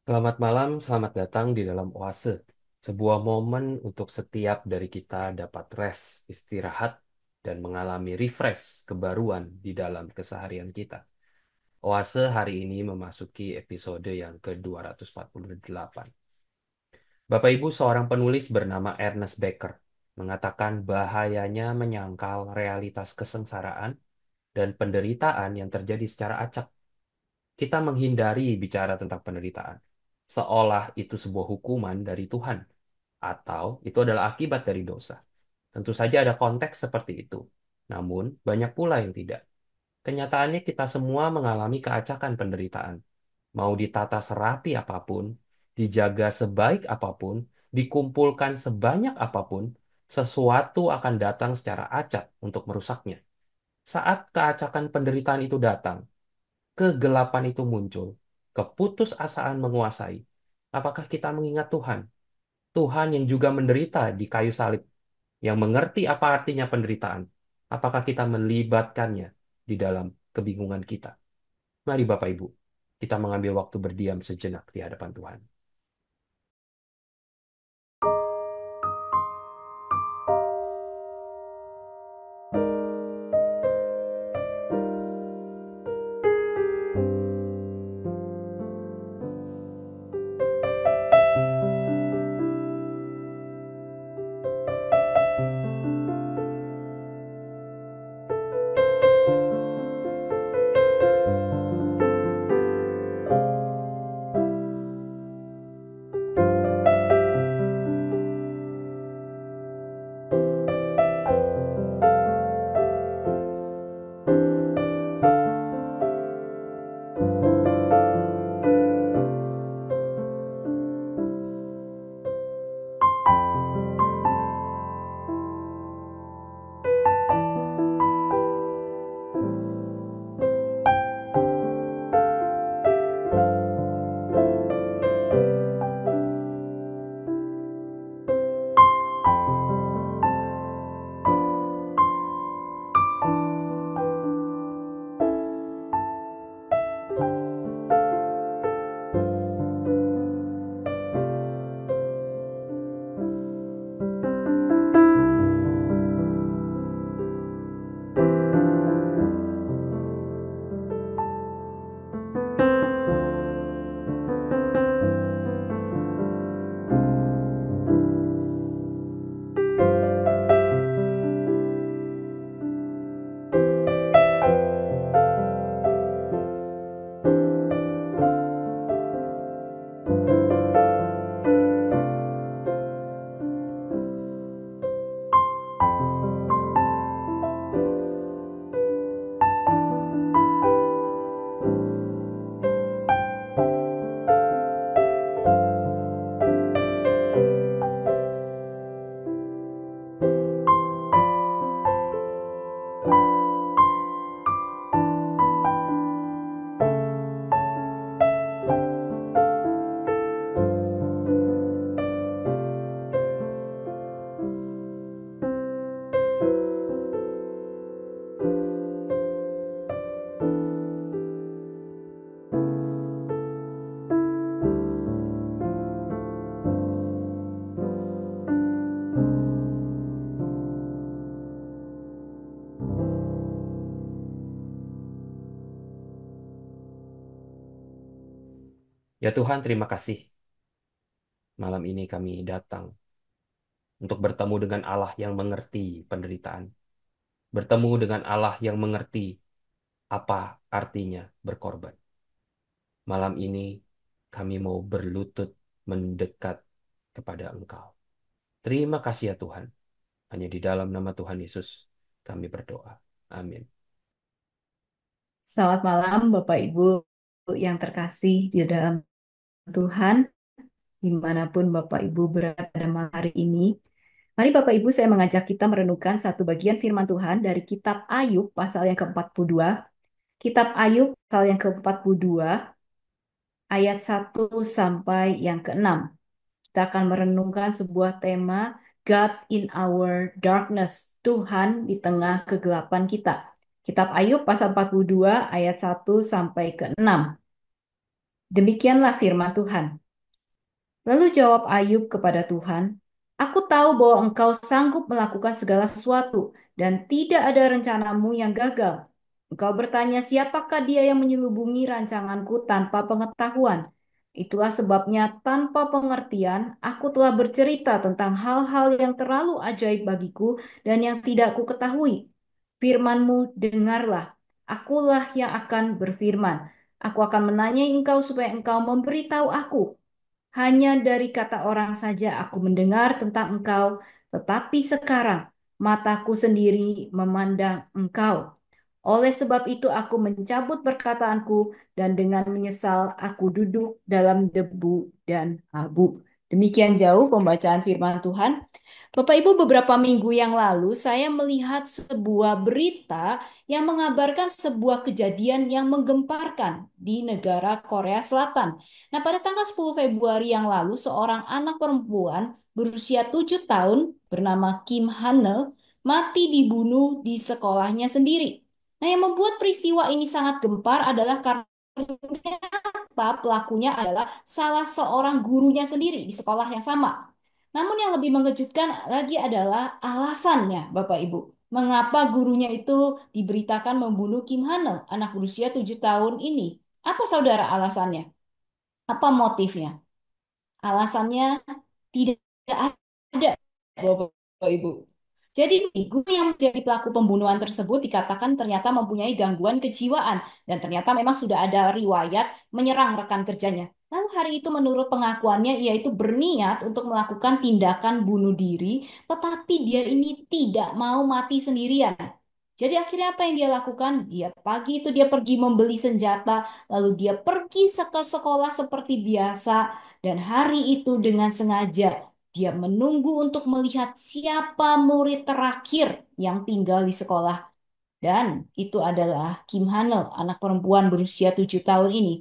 Selamat malam, selamat datang di dalam Oase. Sebuah momen untuk setiap dari kita dapat rest, istirahat, dan mengalami refresh kebaruan di dalam keseharian kita. Oase hari ini memasuki episode yang ke-248. Bapak Ibu, seorang penulis bernama Ernest Becker mengatakan bahayanya menyangkal realitas kesengsaraan dan penderitaan yang terjadi secara acak. Kita menghindari bicara tentang penderitaan, seolah itu sebuah hukuman dari Tuhan, atau itu adalah akibat dari dosa. Tentu saja ada konteks seperti itu, namun banyak pula yang tidak. Kenyataannya kita semua mengalami keacakan penderitaan. Mau ditata serapi apapun, dijaga sebaik apapun, dikumpulkan sebanyak apapun, sesuatu akan datang secara acak untuk merusaknya. Saat keacakan penderitaan itu datang, kegelapan itu muncul, keputusasaan menguasai. Apakah kita mengingat Tuhan? Tuhan yang juga menderita di kayu salib, yang mengerti apa artinya penderitaan. Apakah kita melibatkannya di dalam kebingungan kita? Mari Bapak Ibu, kita mengambil waktu berdiam sejenak di hadapan Tuhan. Ya Tuhan, terima kasih. Malam ini kami datang untuk bertemu dengan Allah yang mengerti penderitaan. Bertemu dengan Allah yang mengerti apa artinya berkorban. Malam ini kami mau berlutut mendekat kepada Engkau. Terima kasih ya Tuhan. Hanya di dalam nama Tuhan Yesus kami berdoa. Amin. Selamat malam Bapak Ibu yang terkasih di dalam Tuhan, dimanapun Bapak Ibu berada pada malam hari ini. Mari Bapak Ibu saya mengajak kita merenungkan satu bagian firman Tuhan dari kitab Ayub pasal yang ke-42. Kitab Ayub pasal yang ke-42 ayat 1 sampai yang ke-6. Kita akan merenungkan sebuah tema God in our darkness, Tuhan di tengah kegelapan kita. Kitab Ayub pasal 42 ayat 1 sampai ke-6. Demikianlah firman Tuhan. Lalu jawab Ayub kepada Tuhan, "Aku tahu bahwa engkau sanggup melakukan segala sesuatu, dan tidak ada rencanamu yang gagal. Engkau bertanya, siapakah dia yang menyelubungi rancanganku tanpa pengetahuan? Itulah sebabnya tanpa pengertian, aku telah bercerita tentang hal-hal yang terlalu ajaib bagiku dan yang tidak ku ketahui. Firmanmu dengarlah, akulah yang akan berfirman. Aku akan menanyai engkau supaya engkau memberitahu aku. Hanya dari kata orang saja aku mendengar tentang engkau, tetapi sekarang mataku sendiri memandang engkau. Oleh sebab itu aku mencabut perkataanku dan dengan menyesal aku duduk dalam debu dan abu." Demikian jauh pembacaan firman Tuhan. Bapak Ibu, beberapa minggu yang lalu saya melihat sebuah berita yang mengabarkan sebuah kejadian yang menggemparkan di negara Korea Selatan. Nah, pada tanggal 10 Februari yang lalu, seorang anak perempuan berusia 7 tahun bernama Kim Hanel mati dibunuh di sekolahnya sendiri. Nah, yang membuat peristiwa ini sangat gempar adalah karena ternyata pelakunya adalah salah seorang gurunya sendiri di sekolah yang sama. Namun yang lebih mengejutkan lagi adalah alasannya, Bapak Ibu. Mengapa gurunya itu diberitakan membunuh Kim Hanel, anak berusia 7 tahun ini? Apa saudara alasannya? Apa motifnya? Alasannya tidak ada, Bapak Ibu. Jadi, guru yang menjadi pelaku pembunuhan tersebut dikatakan ternyata mempunyai gangguan kejiwaan dan ternyata memang sudah ada riwayat menyerang rekan kerjanya. Lalu hari itu menurut pengakuannya ia itu berniat untuk melakukan tindakan bunuh diri, tetapi dia ini tidak mau mati sendirian. Jadi akhirnya apa yang dia lakukan? Dia pagi itu dia pergi membeli senjata, lalu dia pergi ke sekolah seperti biasa, dan hari itu dengan sengaja dia menunggu untuk melihat siapa murid terakhir yang tinggal di sekolah. Dan itu adalah Kim Hanel, anak perempuan berusia 7 tahun ini.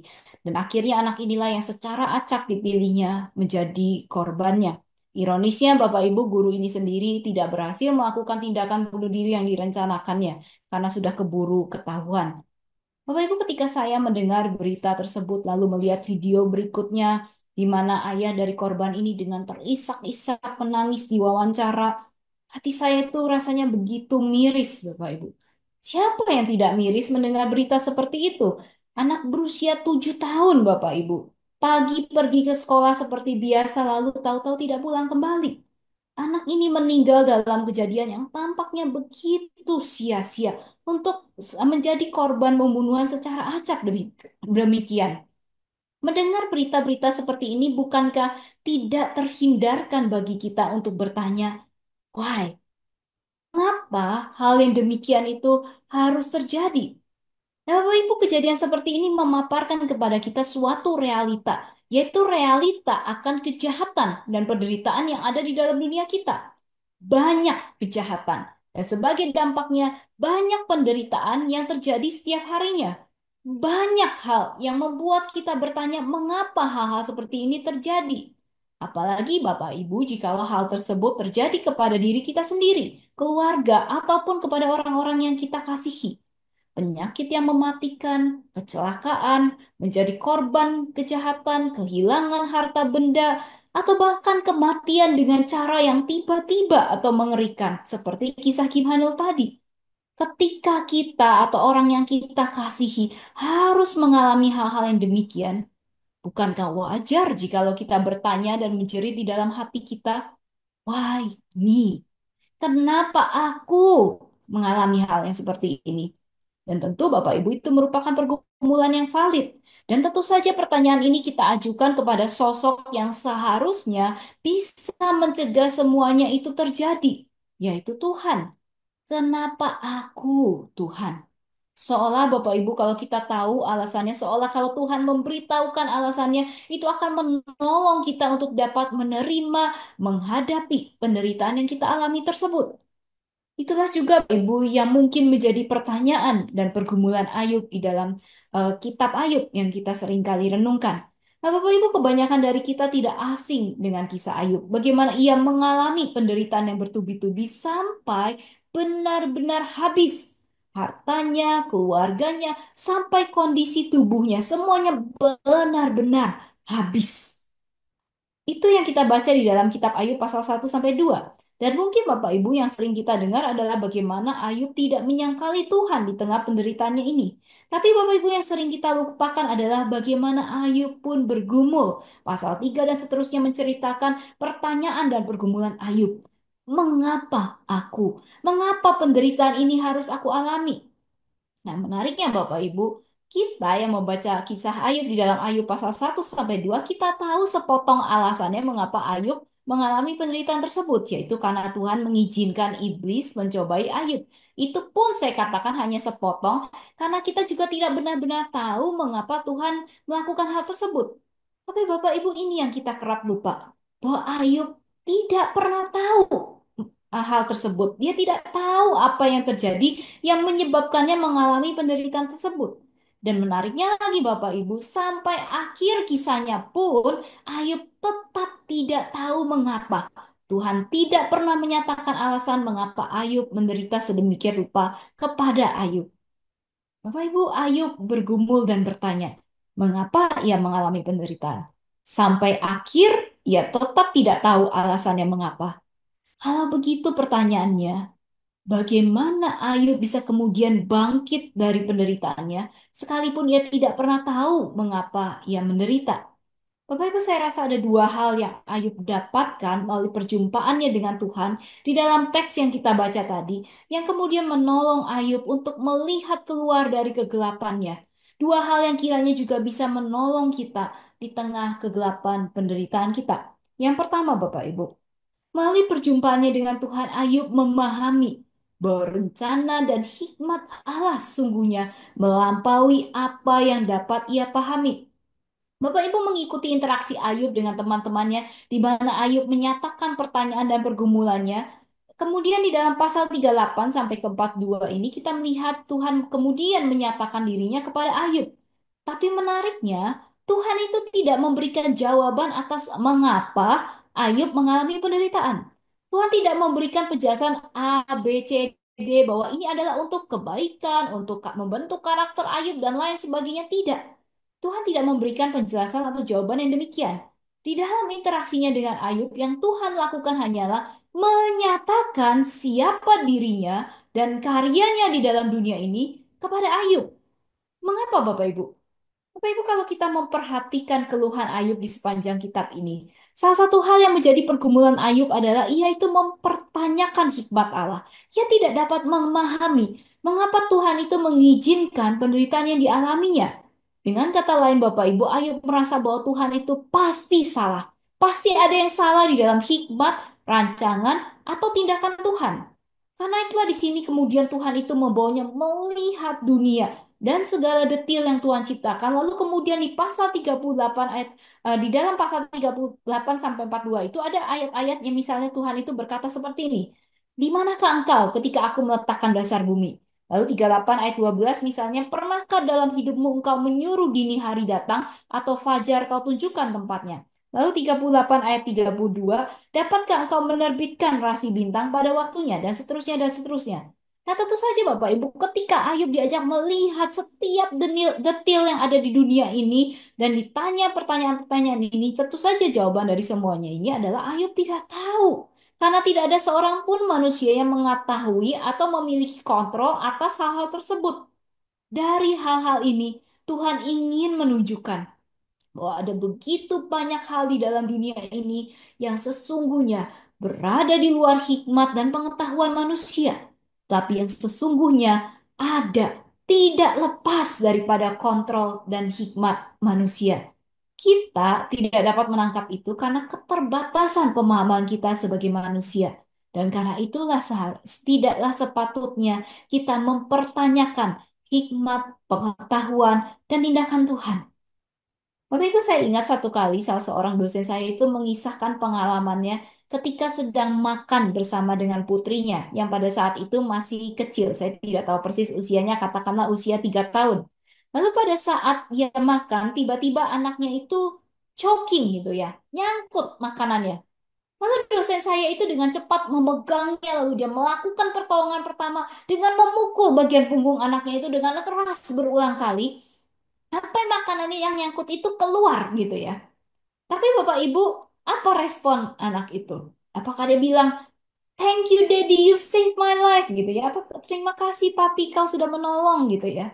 Dan akhirnya anak inilah yang secara acak dipilihnya menjadi korbannya. Ironisnya Bapak Ibu guru ini sendiri tidak berhasil melakukan tindakan bunuh diri yang direncanakannya karena sudah keburu ketahuan. Bapak Ibu, ketika saya mendengar berita tersebut lalu melihat video berikutnya di mana ayah dari korban ini dengan terisak-isak menangis di wawancara, hati saya itu rasanya begitu miris, Bapak Ibu. Siapa yang tidak miris mendengar berita seperti itu? Anak berusia 7 tahun, Bapak Ibu. Pagi pergi ke sekolah seperti biasa lalu tahu-tahu tidak pulang kembali. Anak ini meninggal dalam kejadian yang tampaknya begitu sia-sia untuk menjadi korban pembunuhan secara acak demikian. Mendengar berita-berita seperti ini bukankah tidak terhindarkan bagi kita untuk bertanya, why? Mengapa hal yang demikian itu harus terjadi? Nah, Bapak Ibu, kejadian seperti ini memaparkan kepada kita suatu realita, yaitu realita akan kejahatan dan penderitaan yang ada di dalam dunia kita. Banyak kejahatan, dan sebagai dampaknya banyak penderitaan yang terjadi setiap harinya. Banyak hal yang membuat kita bertanya mengapa hal-hal seperti ini terjadi. Apalagi Bapak Ibu jikalau hal tersebut terjadi kepada diri kita sendiri, keluarga, ataupun kepada orang-orang yang kita kasihi. Penyakit yang mematikan, kecelakaan, menjadi korban kejahatan, kehilangan harta benda, atau bahkan kematian dengan cara yang tiba-tiba atau mengerikan, seperti kisah Kim Hanul tadi. Ketika kita atau orang yang kita kasihi harus mengalami hal-hal yang demikian, bukankah wajar jikalau kita bertanya dan menjerit di dalam hati kita, why me? Kenapa aku mengalami hal yang seperti ini? Dan tentu Bapak Ibu itu merupakan pergumulan yang valid. Dan tentu saja pertanyaan ini kita ajukan kepada sosok yang seharusnya bisa mencegah semuanya itu terjadi, yaitu Tuhan. Kenapa aku, Tuhan? Seolah Bapak Ibu kalau kita tahu alasannya, seolah kalau Tuhan memberitahukan alasannya, itu akan menolong kita untuk dapat menerima, menghadapi penderitaan yang kita alami tersebut. Itulah juga Ibu yang mungkin menjadi pertanyaan dan pergumulan Ayub di dalam kitab Ayub yang kita seringkali renungkan. Nah, Bapak Ibu, kebanyakan dari kita tidak asing dengan kisah Ayub. Bagaimana ia mengalami penderitaan yang bertubi-tubi sampai benar-benar habis. hartanya, keluarganya, sampai kondisi tubuhnya, semuanya benar-benar habis. Itu yang kita baca di dalam kitab Ayub pasal 1 sampai 2. Dan mungkin Bapak Ibu yang sering kita dengar adalah bagaimana Ayub tidak menyangkali Tuhan di tengah penderitaannya ini. Tapi Bapak Ibu yang sering kita lupakan adalah bagaimana Ayub pun bergumul. Pasal 3 dan seterusnya menceritakan pertanyaan dan pergumulan Ayub. Mengapa aku? Mengapa penderitaan ini harus aku alami? Nah, menariknya Bapak Ibu, kita yang membaca kisah Ayub di dalam Ayub pasal 1 sampai 2, kita tahu sepotong alasannya mengapa Ayub mengalami penderitaan tersebut, yaitu karena Tuhan mengizinkan iblis mencobai Ayub. Itu pun saya katakan hanya sepotong, karena kita juga tidak benar-benar tahu mengapa Tuhan melakukan hal tersebut. Tapi Bapak Ibu, ini yang kita kerap lupa, bahwa Ayub tidak pernah tahu hal tersebut. Dia tidak tahu apa yang terjadi yang menyebabkannya mengalami penderitaan tersebut. Dan menariknya lagi Bapak Ibu, sampai akhir kisahnya pun Ayub tetap tidak tahu mengapa. Tuhan tidak pernah menyatakan alasan mengapa Ayub menderita sedemikian rupa kepada Ayub. Bapak Ibu, Ayub bergumul dan bertanya, mengapa ia mengalami penderitaan? Sampai akhir ia tetap tidak tahu alasannya mengapa. Kalau begitu pertanyaannya, bagaimana Ayub bisa kemudian bangkit dari penderitaannya, sekalipun ia tidak pernah tahu mengapa ia menderita? Bapak Ibu, saya rasa ada dua hal yang Ayub dapatkan melalui perjumpaannya dengan Tuhan di dalam teks yang kita baca tadi, yang kemudian menolong Ayub untuk melihat keluar dari kegelapannya. Dua hal yang kiranya juga bisa menolong kita di tengah kegelapan penderitaan kita. Yang pertama, Bapak Ibu, melalui perjumpaannya dengan Tuhan, Ayub memahami bahwa rencana dan hikmat Allah sesungguhnya melampaui apa yang dapat ia pahami. Bapak Ibu mengikuti interaksi Ayub dengan teman-temannya, di mana Ayub menyatakan pertanyaan dan pergumulannya. Kemudian di dalam pasal 38 sampai ke 42 ini kita melihat Tuhan kemudian menyatakan dirinya kepada Ayub. Tapi menariknya, Tuhan itu tidak memberikan jawaban atas mengapa Ayub mengalami penderitaan. Tuhan tidak memberikan penjelasan A, B, C, D bahwa ini adalah untuk kebaikan, untuk membentuk karakter Ayub dan lain sebagainya. Tidak. Tuhan tidak memberikan penjelasan atau jawaban yang demikian. Di dalam interaksinya dengan Ayub, yang Tuhan lakukan hanyalah menyatakan siapa dirinya dan karyanya di dalam dunia ini kepada Ayub. Mengapa Bapak Ibu? Bapak Ibu, kalau kita memperhatikan keluhan Ayub di sepanjang kitab ini, salah satu hal yang menjadi pergumulan Ayub adalah ia itu mempertanyakan hikmat Allah. Ia tidak dapat memahami mengapa Tuhan itu mengizinkan penderitaan yang dialaminya. Dengan kata lain, Bapak Ibu, Ayub merasa bahwa Tuhan itu pasti salah. Pasti ada yang salah di dalam hikmat, rancangan, atau tindakan Tuhan. Karena itulah di sini kemudian Tuhan itu membawanya melihat dunia dan segala detil yang Tuhan ciptakan. Lalu kemudian di pasal 38 ayat di dalam pasal 38 sampai 42 itu ada ayat-ayat yang misalnya Tuhan itu berkata seperti ini. Di manakah engkau ketika aku meletakkan dasar bumi? Lalu 38 ayat 12 misalnya, pernahkah dalam hidupmu engkau menyuruh dini hari datang atau fajar kau tunjukkan tempatnya? Lalu 38 ayat 32, dapatkah engkau menerbitkan rasi bintang pada waktunya? Dan seterusnya dan seterusnya. Nah, tentu saja Bapak Ibu, ketika Ayub diajak melihat setiap detil yang ada di dunia ini dan ditanya pertanyaan-pertanyaan ini, tentu saja jawaban dari semuanya ini adalah Ayub tidak tahu. Karena tidak ada seorang pun manusia yang mengetahui atau memiliki kontrol atas hal-hal tersebut. Dari hal-hal ini, Tuhan ingin menunjukkan bahwa ada begitu banyak hal di dalam dunia ini yang sesungguhnya berada di luar hikmat dan pengetahuan manusia, tapi yang sesungguhnya ada, tidak lepas daripada kontrol dan hikmat manusia. Kita tidak dapat menangkap itu karena keterbatasan pemahaman kita sebagai manusia. Dan karena itulah tidaklah sepatutnya kita mempertanyakan hikmat, pengetahuan, dan tindakan Tuhan. Waktu itu saya ingat satu kali salah seorang dosen saya itu mengisahkan pengalamannya ketika sedang makan bersama dengan putrinya yang pada saat itu masih kecil. Saya tidak tahu persis usianya, katakanlah usia 3 tahun. Lalu pada saat dia makan, tiba-tiba anaknya itu choking gitu ya, nyangkut makanannya. Lalu dosen saya itu dengan cepat memegangnya, lalu dia melakukan pertolongan pertama dengan memukul bagian punggung anaknya itu dengan keras berulang kali, sampai makanan yang nyangkut itu keluar gitu ya. Tapi Bapak Ibu, apa respon anak itu? Apakah dia bilang, "Thank you Daddy, you saved my life," gitu ya? Apa terima kasih Papi, kau sudah menolong gitu ya?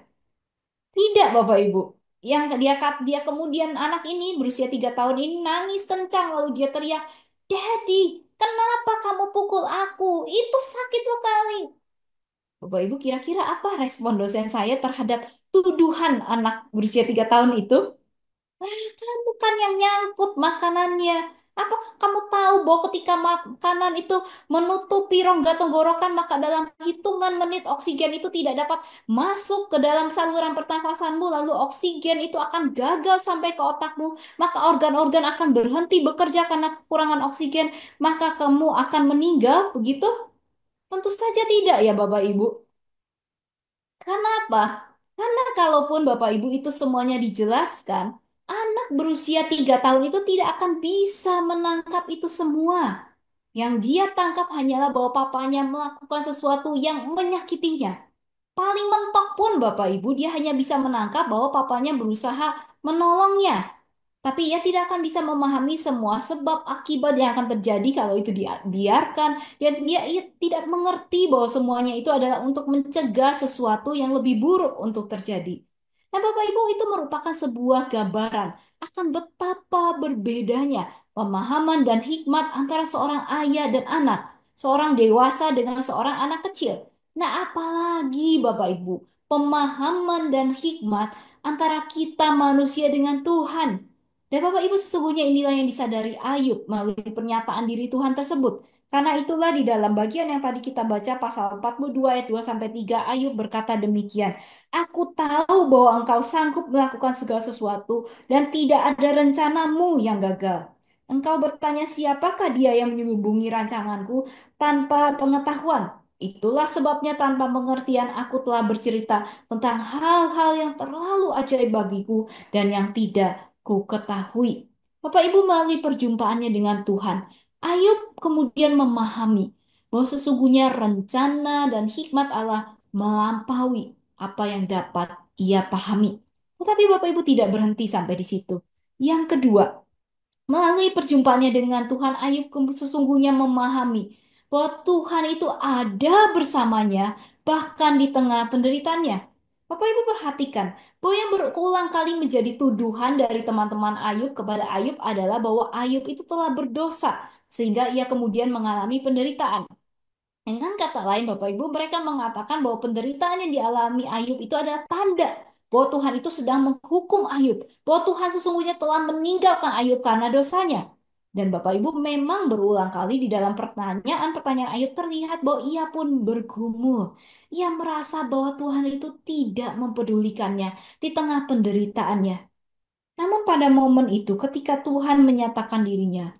Tidak, Bapak Ibu. Yang dia kemudian anak ini berusia 3 tahun ini nangis kencang lalu dia teriak, "Daddy, kenapa kamu pukul aku? Itu sakit sekali." Bapak Ibu kira-kira apa respon dosen saya terhadap tuduhan anak berusia 3 tahun itu? Kamu kan yang nyangkut makanannya. Apakah kamu tahu bahwa ketika makanan itu menutupi rongga tenggorokan, maka dalam hitungan menit oksigen itu tidak dapat masuk ke dalam saluran pernafasanmu, lalu oksigen itu akan gagal sampai ke otakmu, maka organ-organ akan berhenti bekerja karena kekurangan oksigen, maka kamu akan meninggal, begitu? Tentu saja tidak ya Bapak Ibu. Kenapa? Karena kalaupun Bapak Ibu itu semuanya dijelaskan, anak berusia 3 tahun itu tidak akan bisa menangkap itu semua. Yang dia tangkap hanyalah bahwa papanya melakukan sesuatu yang menyakitinya. Paling mentok pun Bapak Ibu, dia hanya bisa menangkap bahwa papanya berusaha menolongnya. Tapi ia tidak akan bisa memahami semua sebab akibat yang akan terjadi kalau itu dibiarkan. Dan ia tidak mengerti bahwa semuanya itu adalah untuk mencegah sesuatu yang lebih buruk untuk terjadi. Nah, Bapak Ibu, itu merupakan sebuah gambaran akan betapa berbedanya pemahaman dan hikmat antara seorang ayah dan anak, seorang dewasa dengan seorang anak kecil. Nah, apalagi Bapak Ibu, pemahaman dan hikmat antara kita manusia dengan Tuhan. Dan Bapak Ibu sesungguhnya inilah yang disadari Ayub melalui pernyataan diri Tuhan tersebut. Karena itulah di dalam bagian yang tadi kita baca pasal 42 ayat 2 sampai 3 Ayub berkata demikian. "Aku tahu bahwa engkau sanggup melakukan segala sesuatu dan tidak ada rencanamu yang gagal. Engkau bertanya siapakah dia yang menyelubungi rancanganku tanpa pengetahuan. Itulah sebabnya tanpa pengertian aku telah bercerita tentang hal-hal yang terlalu ajaib bagiku dan yang tidak ku ketahui." Bapak Ibu melalui perjumpaannya dengan Tuhan, Ayub kemudian memahami bahwa sesungguhnya rencana dan hikmat Allah melampaui apa yang dapat ia pahami. Tetapi Bapak Ibu tidak berhenti sampai di situ. Yang kedua, melalui perjumpaannya dengan Tuhan, Ayub sesungguhnya memahami bahwa Tuhan itu ada bersamanya bahkan di tengah penderitaannya. Bapak Ibu perhatikan bahwa yang berulang kali menjadi tuduhan dari teman-teman Ayub kepada Ayub adalah bahwa Ayub itu telah berdosa sehingga ia kemudian mengalami penderitaan. Dengan kata lain, Bapak Ibu, mereka mengatakan bahwa penderitaan yang dialami Ayub itu adalah tanda bahwa Tuhan itu sedang menghukum Ayub, bahwa Tuhan sesungguhnya telah meninggalkan Ayub karena dosanya. Dan Bapak Ibu memang berulang kali di dalam pertanyaan-pertanyaan Ayub terlihat bahwa ia pun bergumul. Ia merasa bahwa Tuhan itu tidak mempedulikannya di tengah penderitaannya. Namun pada momen itu ketika Tuhan menyatakan dirinya,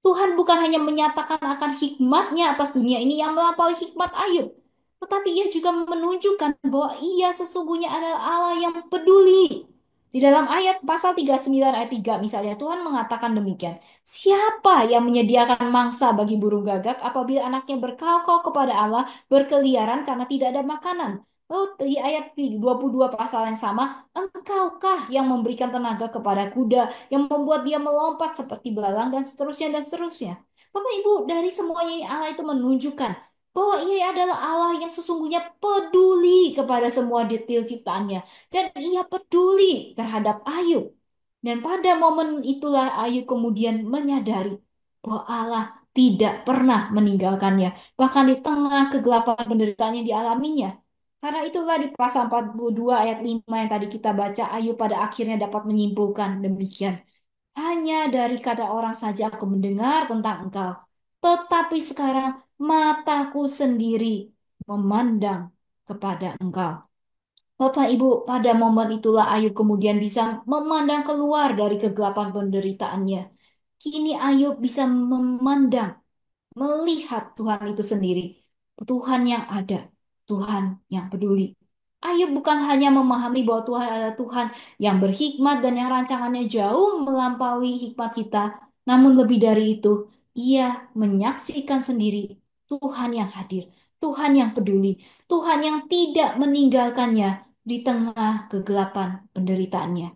Tuhan bukan hanya menyatakan akan hikmatnya atas dunia ini yang melampaui hikmat Ayub, tetapi ia juga menunjukkan bahwa ia sesungguhnya adalah Allah yang peduli. Di dalam ayat pasal 39 ayat 3 misalnya Tuhan mengatakan demikian. "Siapa yang menyediakan mangsa bagi burung gagak apabila anaknya berkaukau kepada Allah berkeliaran karena tidak ada makanan?" Lalu di ayat 22 pasal yang sama, "Engkaukah yang memberikan tenaga kepada kuda, yang membuat dia melompat seperti belalang dan seterusnya dan seterusnya." Bapak Ibu, dari semuanya ini Allah itu menunjukkan bahwa ia adalah Allah yang sesungguhnya peduli kepada semua detail ciptaannya. Dan ia peduli terhadap Ayub. Dan pada momen itulah Ayub kemudian menyadari bahwa Allah tidak pernah meninggalkannya. Bahkan di tengah kegelapan penderitaan yang dialaminya. Karena itulah di pasal 42 ayat 5 yang tadi kita baca, Ayub pada akhirnya dapat menyimpulkan demikian. "Hanya dari kata orang saja aku mendengar tentang engkau. Tetapi sekarang mataku sendiri memandang kepada engkau." Bapak Ibu, pada momen itulah Ayub kemudian bisa memandang keluar dari kegelapan penderitaannya. Kini Ayub bisa memandang, melihat Tuhan itu sendiri. Tuhan yang ada, Tuhan yang peduli. Ayub bukan hanya memahami bahwa Tuhan adalah Tuhan yang berhikmat dan yang rancangannya jauh melampaui hikmat kita, namun lebih dari itu, Ia menyaksikan sendiri Tuhan yang hadir, Tuhan yang peduli, Tuhan yang tidak meninggalkannya di tengah kegelapan penderitaannya.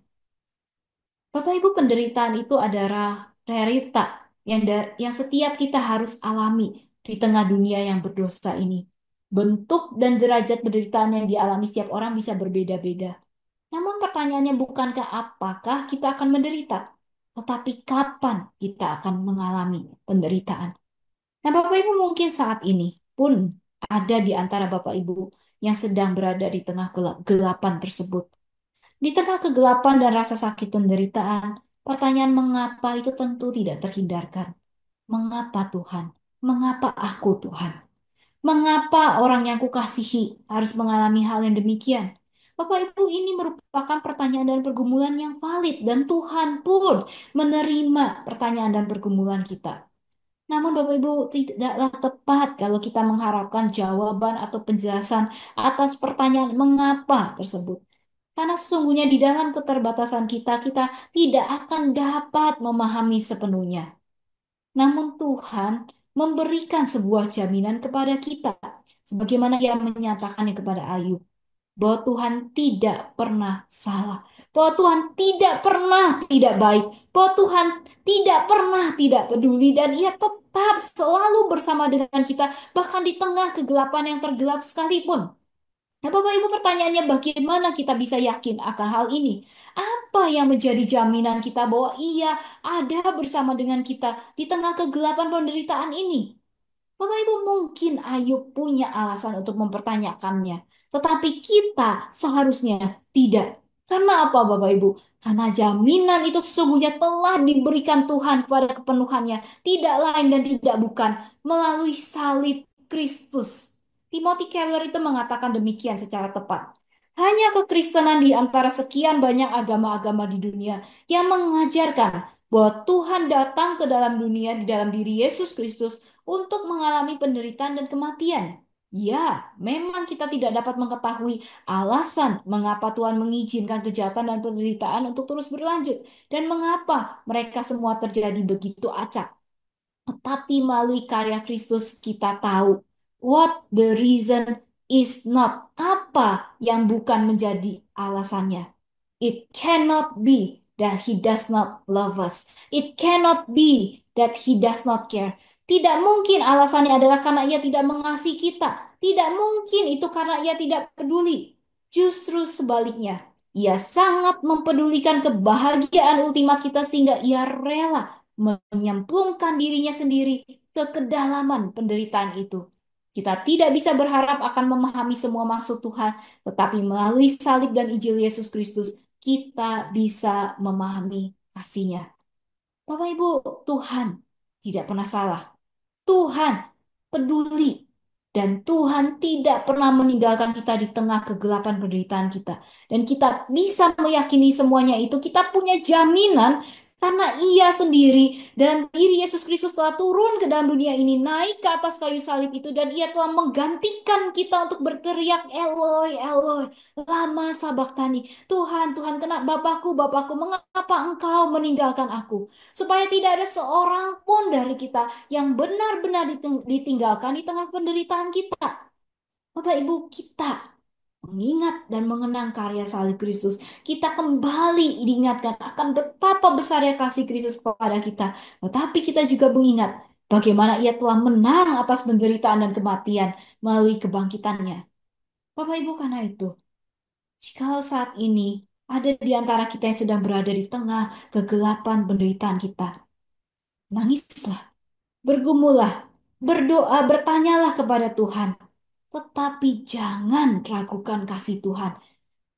Bapak Ibu, penderitaan itu adalah realita yang setiap kita harus alami di tengah dunia yang berdosa ini. Bentuk dan derajat penderitaan yang dialami setiap orang bisa berbeda-beda. Namun pertanyaannya bukankah apakah kita akan menderita, tetapi kapan kita akan mengalami penderitaan. Nah, Bapak Ibu, mungkin saat ini pun ada di antara Bapak Ibu yang sedang berada di tengah kegelapan tersebut. Di tengah kegelapan dan rasa sakit penderitaan, pertanyaan mengapa itu tentu tidak terhindarkan. Mengapa Tuhan? Mengapa aku Tuhan? Mengapa orang yang kukasihi harus mengalami hal yang demikian? Bapak Ibu, ini merupakan pertanyaan dan pergumulan yang valid dan Tuhan pun menerima pertanyaan dan pergumulan kita. Namun Bapak Ibu, tidaklah tepat kalau kita mengharapkan jawaban atau penjelasan atas pertanyaan mengapa tersebut. Karena sesungguhnya di dalam keterbatasan kita, kita tidak akan dapat memahami sepenuhnya. Namun Tuhan memberikan sebuah jaminan kepada kita. Sebagaimana Ia menyatakannya kepada Ayub bahwa Tuhan tidak pernah salah, bahwa Tuhan tidak pernah tidak baik, bahwa Tuhan tidak pernah tidak peduli, dan Ia tetap selalu bersama dengan kita, bahkan di tengah kegelapan yang tergelap sekalipun. Nah, Bapak Ibu, pertanyaannya bagaimana kita bisa yakin akan hal ini? Apa yang menjadi jaminan kita bahwa Ia ada bersama dengan kita di tengah kegelapan penderitaan ini? Bapak Ibu, mungkin Ayub punya alasan untuk mempertanyakannya, tetapi kita seharusnya tidak. Karena apa, Bapak Ibu? Karena jaminan itu sesungguhnya telah diberikan Tuhan kepada kepenuhannya, tidak lain dan tidak bukan melalui salib Kristus. Timothy Keller itu mengatakan demikian secara tepat. Hanya kekristenan di antara sekian banyak agama-agama di dunia yang mengajarkan bahwa Tuhan datang ke dalam dunia di dalam diri Yesus Kristus untuk mengalami penderitaan dan kematian. Ya, memang kita tidak dapat mengetahui alasan mengapa Tuhan mengizinkan kejahatan dan penderitaan untuk terus berlanjut dan mengapa mereka semua terjadi begitu acak. Tetapi melalui karya Kristus kita tahu what the reason is not. Apa yang bukan menjadi alasannya. It cannot be that he does not love us. It cannot be that he does not care. Tidak mungkin alasannya adalah karena ia tidak mengasihi kita. Tidak mungkin itu karena ia tidak peduli. Justru sebaliknya, ia sangat mempedulikan kebahagiaan ultimat kita sehingga ia rela menyemplungkan dirinya sendiri ke kedalaman penderitaan itu. Kita tidak bisa berharap akan memahami semua maksud Tuhan, tetapi melalui salib dan Injil Yesus Kristus, kita bisa memahami kasih-Nya. Bapak Ibu, Tuhan tidak pernah salah. Tuhan peduli. Dan Tuhan tidak pernah meninggalkan kita di tengah kegelapan penderitaan kita. Dan kita bisa meyakini semuanya itu. Kita punya jaminan karena Ia sendiri dan diri Yesus Kristus telah turun ke dalam dunia ini, naik ke atas kayu salib itu, dan Ia telah menggantikan kita untuk berteriak, Eloi, Eloi, lama sabachthani. Tuhan, Tuhan, kenapa Bapakku, Bapakku, mengapa Engkau meninggalkan aku? Supaya tidak ada seorang pun dari kita yang benar-benar ditinggalkan di tengah penderitaan kita. Bapak Ibu, kita mengingat dan mengenang karya salib Kristus, kita kembali diingatkan akan betapa besarnya kasih Kristus kepada kita. Tetapi kita juga mengingat bagaimana Ia telah menang atas penderitaan dan kematian melalui kebangkitannya. Bapak Ibu, karena itu, jikalau saat ini ada di antara kita yang sedang berada di tengah kegelapan penderitaan kita, nangislah, bergumulah, berdoa, bertanyalah kepada Tuhan. Tetapi jangan ragukan kasih Tuhan.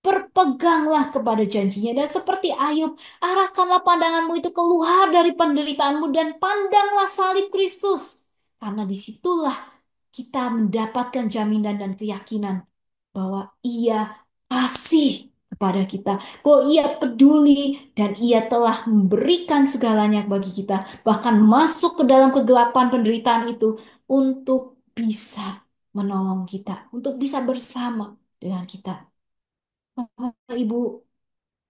Berpeganglah kepada janjinya. Dan seperti Ayub, arahkanlah pandanganmu itu keluar dari penderitaanmu dan pandanglah salib Kristus. Karena disitulah kita mendapatkan jaminan dan keyakinan bahwa Ia kasih kepada kita, bahwa Ia peduli dan Ia telah memberikan segalanya bagi kita, bahkan masuk ke dalam kegelapan penderitaan itu untuk bisa menolong kita, untuk bisa bersama dengan kita. Bapak, Ibu,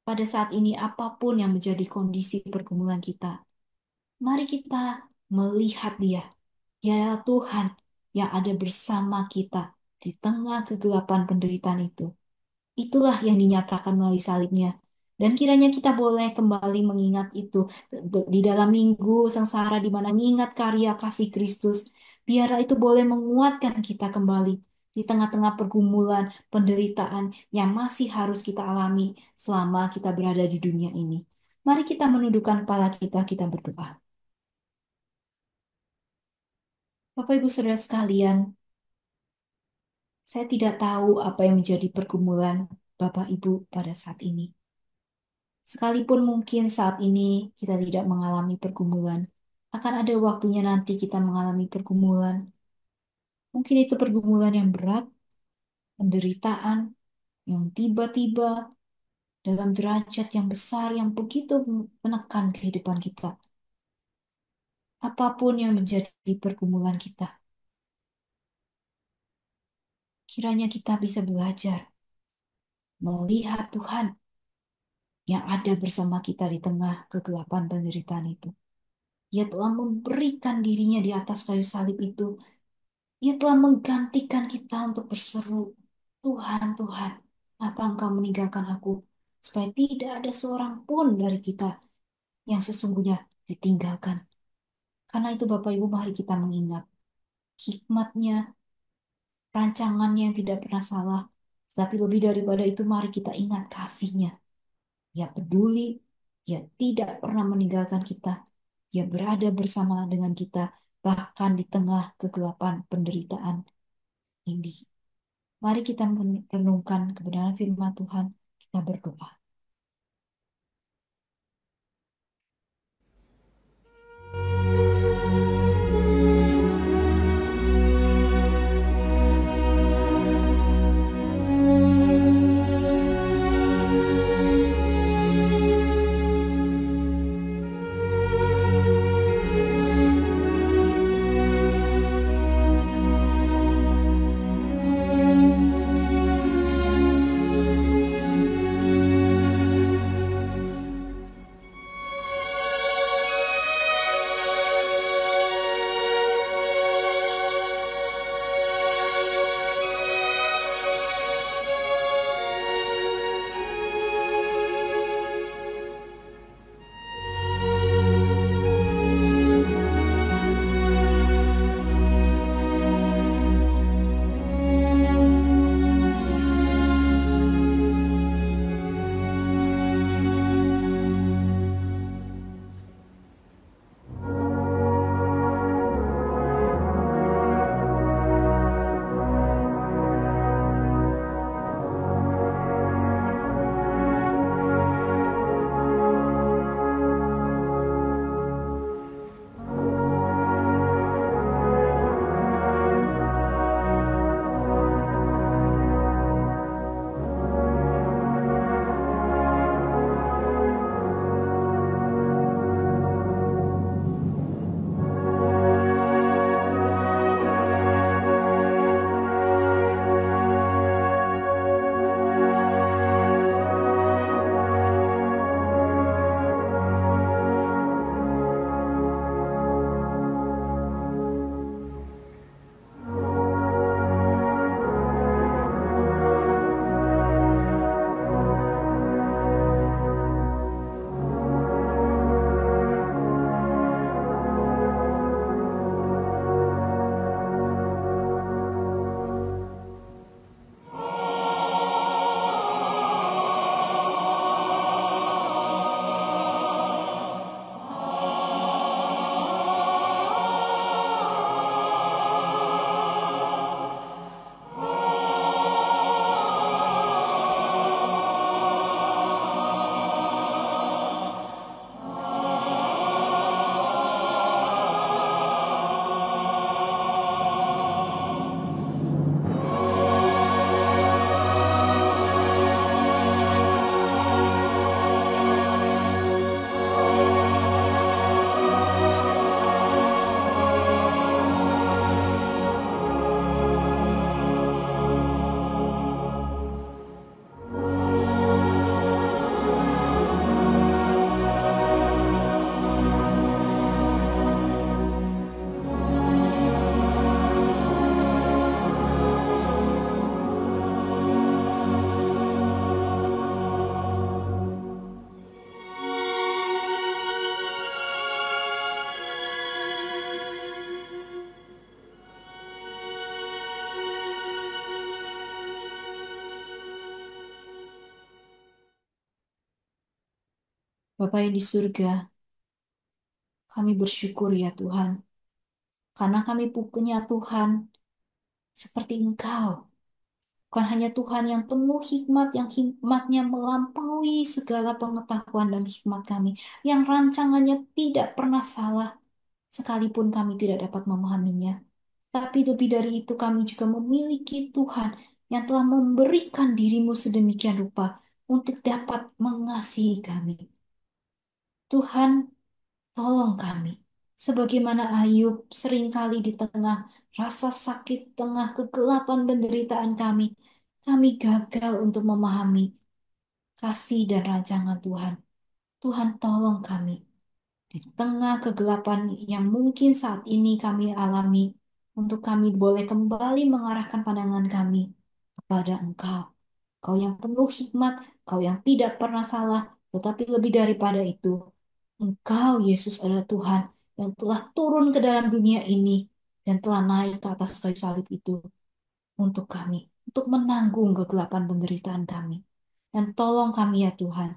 pada saat ini apapun yang menjadi kondisi pergumulan kita, mari kita melihat Dia. Dialah Tuhan yang ada bersama kita di tengah kegelapan penderitaan itu. Itulah yang dinyatakan melalui salibnya. Dan kiranya kita boleh kembali mengingat itu di dalam minggu sengsara di mana mengingat karya kasih Kristus. Biarlah itu boleh menguatkan kita kembali di tengah-tengah pergumulan, penderitaan yang masih harus kita alami selama kita berada di dunia ini. Mari kita menundukkan kepala kita berdoa. Bapak Ibu Saudara sekalian, saya tidak tahu apa yang menjadi pergumulan Bapak Ibu pada saat ini. Sekalipun mungkin saat ini kita tidak mengalami pergumulan, akan ada waktunya nanti kita mengalami pergumulan. Mungkin itu pergumulan yang berat, penderitaan yang tiba-tiba dalam derajat yang besar yang begitu menekan kehidupan kita. Apapun yang menjadi pergumulan kita, kiranya kita bisa belajar melihat Tuhan yang ada bersama kita di tengah kegelapan penderitaan itu. Ia telah memberikan dirinya di atas kayu salib itu. Ia telah menggantikan kita untuk berseru, Tuhan, Tuhan, apa Engkau meninggalkan aku? Supaya tidak ada seorang pun dari kita yang sesungguhnya ditinggalkan. Karena itu Bapak Ibu, mari kita mengingat hikmatnya, rancangannya yang tidak pernah salah. Tapi lebih daripada itu, mari kita ingat kasihnya. Ia peduli, ia tidak pernah meninggalkan kita. Ia berada bersama dengan kita, bahkan di tengah kegelapan penderitaan ini. Mari kita merenungkan kebenaran firman Tuhan. Kita berdoa. Bapa yang di surga, kami bersyukur ya Tuhan, karena kami punya Tuhan seperti Engkau. Bukan hanya Tuhan yang penuh hikmat, yang hikmatnya melampaui segala pengetahuan dan hikmat kami, yang rancangannya tidak pernah salah, sekalipun kami tidak dapat memahaminya. Tapi lebih dari itu kami juga memiliki Tuhan yang telah memberikan dirimu sedemikian rupa untuk dapat mengasihi kami. Tuhan, tolong kami. Sebagaimana Ayub seringkali di tengah rasa sakit, tengah kegelapan penderitaan kami gagal untuk memahami kasih dan rancangan Tuhan. Tuhan, tolong kami. Di tengah kegelapan yang mungkin saat ini kami alami, untuk kami boleh kembali mengarahkan pandangan kami kepada Engkau. Kau yang penuh hikmat, Kau yang tidak pernah salah, tetapi lebih daripada itu, Engkau, Yesus, adalah Tuhan yang telah turun ke dalam dunia ini dan telah naik ke atas kayu salib itu untuk kami, untuk menanggung kegelapan penderitaan kami. Dan tolong kami ya Tuhan,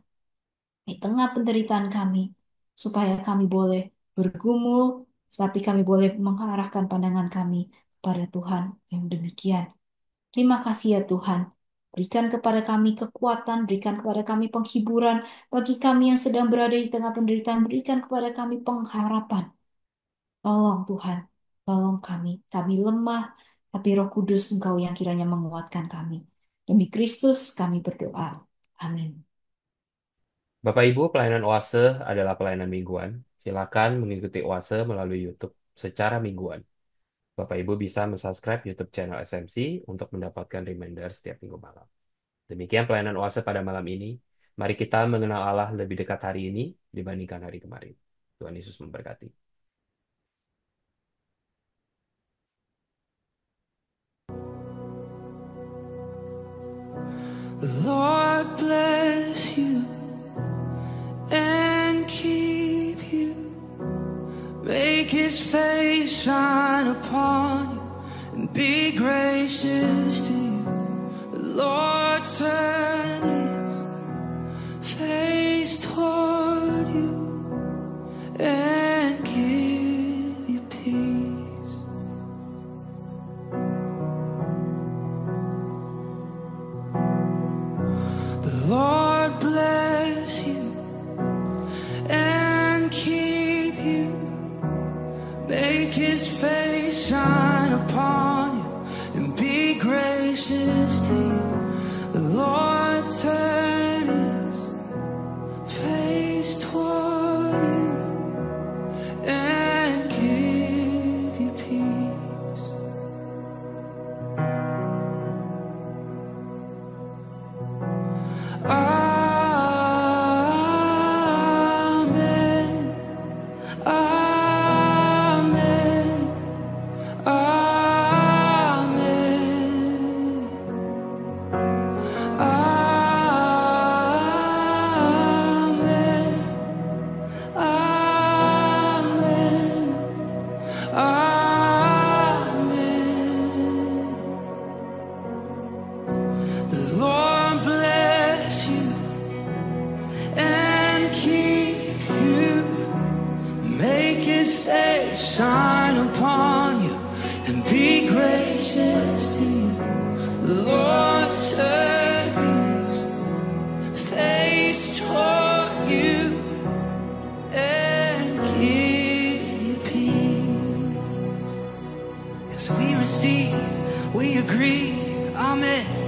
di tengah penderitaan kami, supaya kami boleh bergumul, tapi kami boleh mengarahkan pandangan kami kepada Tuhan yang demikian. Terima kasih ya Tuhan. Berikan kepada kami kekuatan, berikan kepada kami penghiburan, bagi kami yang sedang berada di tengah penderitaan, berikan kepada kami pengharapan. Tolong Tuhan, tolong kami. Kami lemah, tapi Roh Kudus Engkau yang kiranya menguatkan kami. Demi Kristus kami berdoa. Amin. Bapak Ibu, pelayanan Oase adalah pelayanan mingguan. Silakan mengikuti Oase melalui YouTube secara mingguan. Bapak Ibu bisa subscribe YouTube channel SMC untuk mendapatkan reminder setiap minggu malam. Demikian pelayanan Oase pada malam ini. Mari kita mengenal Allah lebih dekat hari ini dibandingkan hari kemarin. Tuhan Yesus memberkati. The Lord bless you and keep you. Make His face shine upon you and be gracious to you. The Lord turn His face toward you and give you peace. The Lord bless you and keep you. Make His face shine upon you and be gracious to you. The Lord turn His face toward you and give you peace. Amen. Amen. Amen. Amen. Amen. Amen. The Lord bless you and keep you. Make His face shine upon you and be gracious to you. The Lord turn His face toward you and give you peace. Yes, we receive, we agree. Amen.